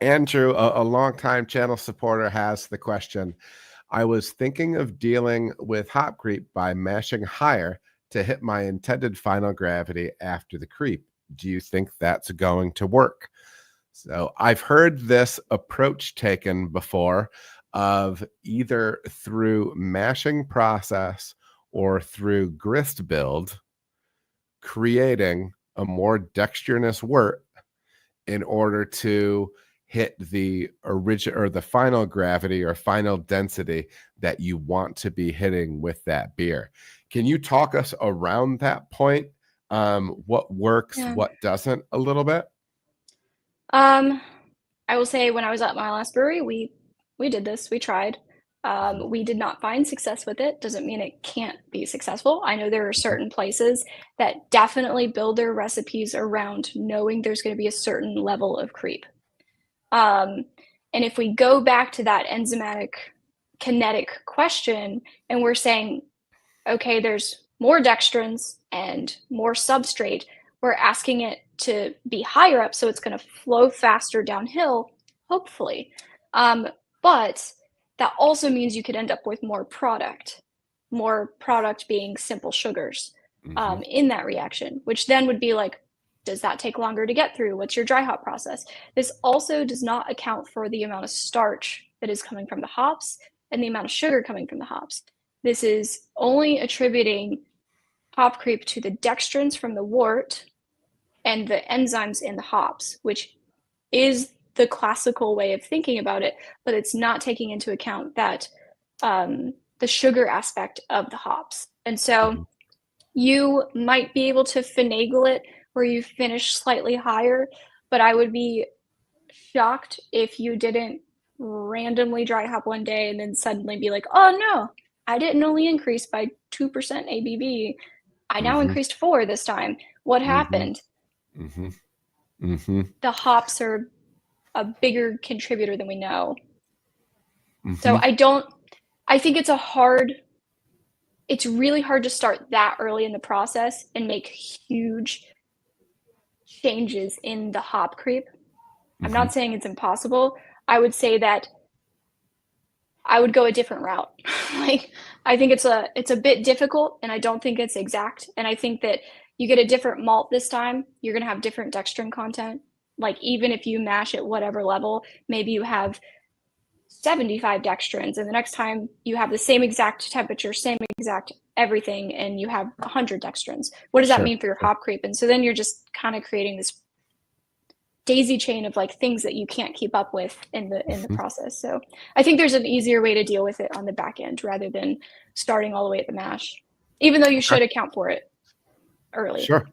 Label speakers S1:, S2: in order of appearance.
S1: Andrew, a longtime channel supporter, has the question. I was thinking of dealing with hop creep by mashing higher to hit my intended final gravity after the creep. Do you think that's going to work? So I've heard this approach taken before, of either through mashing process or through grist build, creating a more dexterous wort in order to hit the original or the final gravity or final density that you want to be hitting with that beer. Can you talk us around that point? What works,
S2: Yeah.
S1: what doesn't, a little bit?
S2: I will say when I was at my last brewery, we did this. We tried.
S1: Mhm.
S2: We did not find success with it. Doesn't mean it can't be successful. I know there are certain places that definitely build their recipes around knowing there's going to be a certain level of creep. Um, and if we go back to that enzymatic kinetic question and we're saying, okay, there's more dextrins and more substrate, we're asking it to be higher up so it's going to flow faster downhill, hopefully. But that also means you could end up with more product being simple sugars
S1: Mhm.
S2: in that reaction, which then would be like, does that take longer to get through? What's your dry hop process? This also does not account for the amount of starch that is coming from the hops and the amount of sugar coming from the hops. This is only attributing hop creep to the dextrins from the wort and the enzymes in the hops, which is the classical way of thinking about it, but it's not taking into account that the sugar aspect of the hops. And so
S1: Mhm.
S2: you might be able to finagle it where you finish slightly higher, but I would be shocked if you didn't randomly dry hop one day and then suddenly be like, oh no, I didn't only increase by 2% ABV. I now
S1: Mhm.
S2: increased 4 this time. What
S1: Mhm.
S2: happened?
S1: Mhm. Mhm.
S2: The hops are a bigger contributor than we know. So
S1: Mhm.
S2: I think it's really hard to start that early in the process and make huge changes in the hop creep. I'm
S1: Mhm.
S2: not saying it's impossible. I would say that I would go a different route. Like I think it's a bit difficult and I don't think it's exact. And I think that you get a different malt this time, you're gonna have different dextrin content. Like even if you mash at whatever level, maybe you have 75 dextrins and the next time you have the same exact temperature, same exact everything, and you have 100 dextrins. What does that
S1: Sure.
S2: mean for your hop creep? And so then you're just kind of creating this daisy chain of like things that you can't keep up with in the
S1: Mhm.
S2: process. So I think there's an easier way to deal with it on the back end rather than starting all the way at the mash, even though you
S1: Okay.
S2: should account for it early.
S1: Sure.